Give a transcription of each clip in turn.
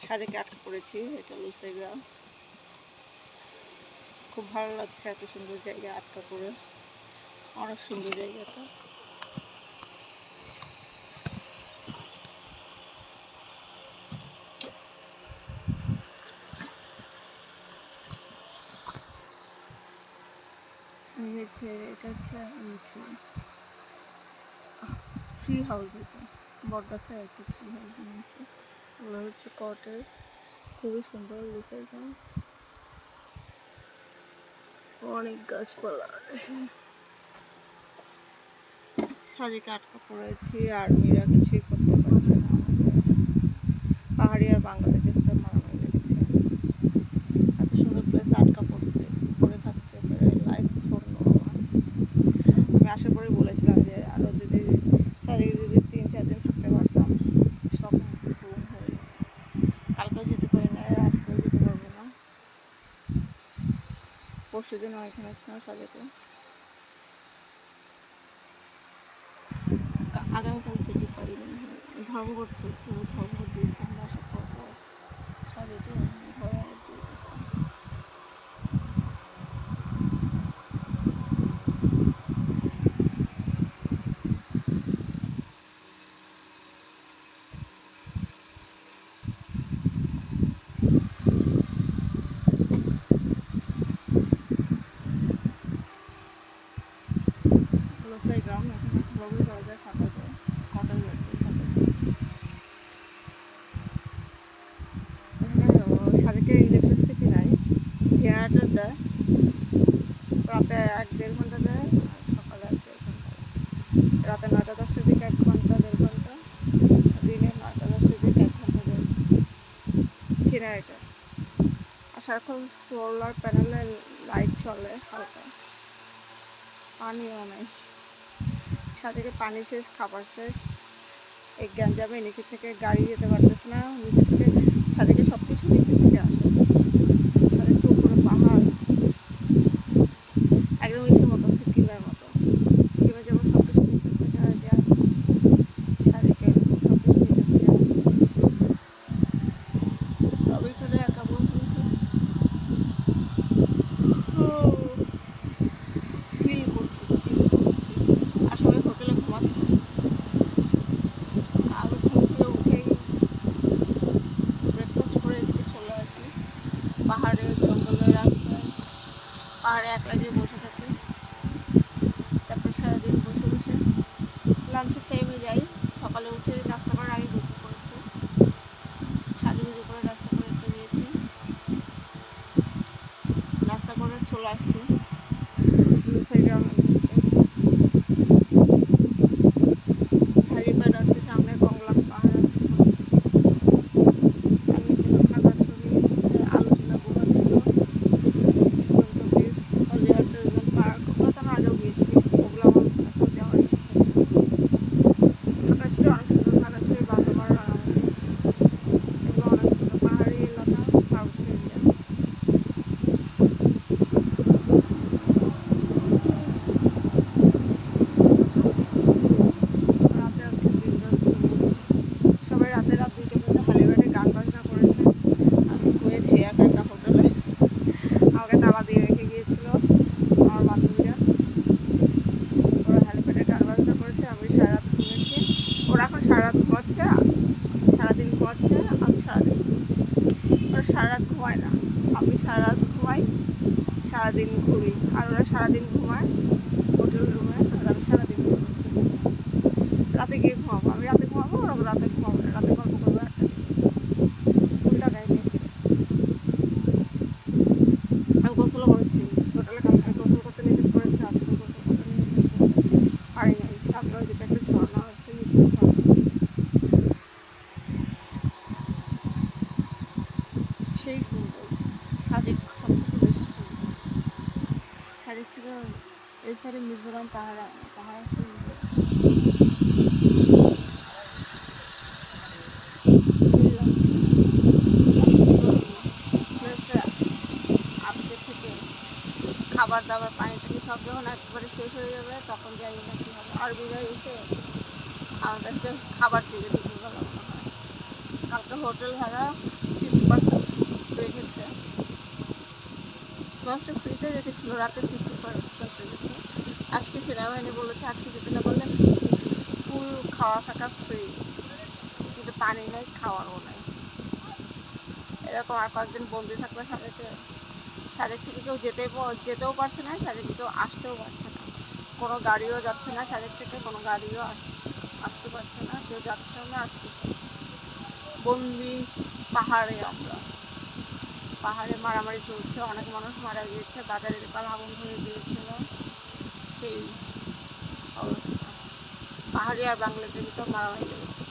সাজেকে আটকা পড়েছি। এটা লুসাই গ্রাম। খুব ভালো লাগছে এত সুন্দর জায়গায় আটকা পড়ে। অনেক সুন্দর জায়গাটা। এটা হচ্ছে ট্রি হাউস। এটা বটগাছের একটা ট্রি হাউস বানিয়েছে। ওগুলো হচ্ছে কটেজ। খুবই সুন্দর লুসাই গ্রাম। অনেক গাছপালা আছে। সাজেকে আটকা পড়েছি, আর্মিরা কিছুই করতে পারছে না আমাদের। পাহাড়ি আর বাঙালিদের ভিতরে মারামারি লেগেছে। এত সুন্দর প্লেসে আটকা পড়ে থাকতে পেরে লাইফ ধন্য। আমি আশা করে বলেছিলাম যে আরও যদি সাজেকে যদি 3-4 দিন থাকতে পারতাম সব পূরণ হয়ে গেছে। কালকেও যেতে পারি না, আজকেও যেতে পারবো না। পরশু দিন এখানে ছিলাম সাজেকে। আগামীকাল যেতে পারি না। ধর্মঘট চলছে, ধর্মঘট দিয়েছে। আমরা আশা করবো সাজেকে ধর্মঘট দিয়েছে। লুসাই গ্রাম এখানে বগুড়ি করা যায়, থাকা যায়। কটেজ আছে এখানে। সাজেকে ইলেকট্রিসিটি নাই, জেনারেটর দেয়। রাতে 1-1.5 ঘন্টা দেয়, আর সকালে 1-1.5 ঘন্টা। রাতে 9টা-10টার দিকে 1 ঘন্টা 1.5 ঘন্টা, দিনে 9টা-10টার দিকে 1 ঘন্টা দেয় জেনারেটর। আর সারাক্ষণ সোলার প্যানেলে লাইট চলে হালকা। পানিও নেই। সাজেকে পানি শেষ, খাবার শেষ। এই গ্যাঞ্জামে নিচে থেকে গাড়ি যেতে পারতেছে না। নিচে থেকে সাজেকে সব কিছু নিচে থেকে আসে। সাজেক তো উপরে পাহাড়, একদম ইসের মতো, সিকিমের মতো। সিকিমে যেমন সব কিছু নিচে থেকে যায়, সাজেকে সব কিছু নিচে থেকে আসে। তবে এখানে একা বলতে ফিল করছি। আর সবাই হোটেলে ঘুমাচ্ছে। আমি ঘুম থেকে উঠেই ব্রেকফাস্ট করে এদিকে চলে আসি। পাহাড়ে, জঙ্গলের রাস্তায়, পাহাড়ে একলা গিয়ে বসে থাকি। তারপর সারাদিন বসে বসে লাঞ্চের টাইমে যাই। সকালে উঠে নাস্তা করার আগে গোসল করেছি, সাজুগুজু করে নাস্তা করে রেখে দিয়েছি। নাস্তা করে চলে আসছি লুসাই গ্রামের দিকে। হেলিপ্যাড আছে সামনে, কংলাক পাহাড় আছে। আর নিচে খাগড়াছড়ি, আলোচনা গুহা ছিল, সুগন্ধ বীজ, হলিয়ার ট্যুরিজম পার্ক। ওগুলো তো আমি আগেও গিয়েছি, ওগুলো আমার এখন যাওয়ার ইচ্ছা ছিল। খাগড়াছড়ি অনেক সুন্দর। খাগড়াছড়ি, বান্দরবান, রাঙামাটি, এগুলো অনেক সুন্দর। পাহাড়ি এলাকা, পার্বত্য এরিয়া। রাতে আজকে বিন্দাস ঘুমিয়েছি। সবাই রাতে রাত 2টা পর্যন্ত হেলিপ্যাডে গান বাজনা করেছে। আমি ঘুমিয়েছি একা একা হোটেলে। আমাকে তালা দিয়ে রেখে গিয়েছিল আমার বান্ধবীরা। ওরা হেলিপ্যাডে গান বাজনা করেছে, আমি সারা রাত ঘুমিয়েছি। ওরা এখন সারা রাত ঘুমাচ্ছে, সারাদিন ঘুমাচ্ছে, আমি সারাদিন ঘুমাচ্ছি। ওরা সারা রাত ঘুমায় না, আমি সারা রাত ঘুমাই, সারাদিন ঘুরি। আর ওরা সারাদিন ঘুমায় হোটেল রুমে, আর আমি সারাদিন ঘুরি। রাতে গিয়ে ঘুমাবো, আমি রাতে ঘুমাবো, ওরা রাতে ঘুমাবো না। রাতে গল্প করবো একটা দিকে, উল্টা কাহিনী। আমি গোসলও করেছি হোটেলে। কালকে গোসল করতে নিষেধ করেছে, আজকে গোসল করতে নিষেধ করেছে। পারি নাই। সামনে ওইদিকে একটা ঝর্ণা আছে, নিচে ঝর্ণা আছে, সেই সুন্দর। সাজেক সব থেকে বেশি সুন্দর। সাজেক থেকে এই সাইডে মিজোরাম পাহাড় আছে। সেই লাগছে প্লাসে আপডেট থেকে খাবার দাবার, পানি টানি সব যখন একবারে শেষ হয়ে যাবে তখন জানি না কী হবে। আরবিরা এসে আমাদেরকে খাবার দিবে দুপুরবেলা মনে হয়। কালকে হোটেল ভাড়া 50% রেখেছে। ফার্স্টে ফ্রিতে রেখেছিল, রাতে 50% রেখেছে। আজকে সেনাবাহিনী বলেছে আজকে যেতে না পারলে ফুল খাওয়া থাকা ফ্রি, কিন্তু পানি নেই, খাওয়ারও নেই। এরকম আর কয়েকদিন বন্দি থাকলে সাজেক থেকে কেউ যেতেও পারছে না, সাজেক কেউ আসতেও পারছে না, কোনো গাড়িও যাচ্ছে না সাজেক থেকে, কোনো গাড়িও আসতে পারছে না, কেউ যাচ্ছেও না, আসতেছে। বন্দি পাহাড়ে, আমরা পাহাড়ে মারামারি চলছে, অনেক মানুষ মারা গিয়েছে, বাজারে কাল আগুন ধরে দিয়েছিল, সেই অবস্থা। পাহাড়ি আর বাংলাদেশে তো মারামারি লেগেছে,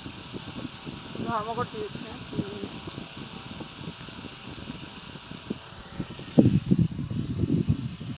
ধর্মঘট দিয়েছে।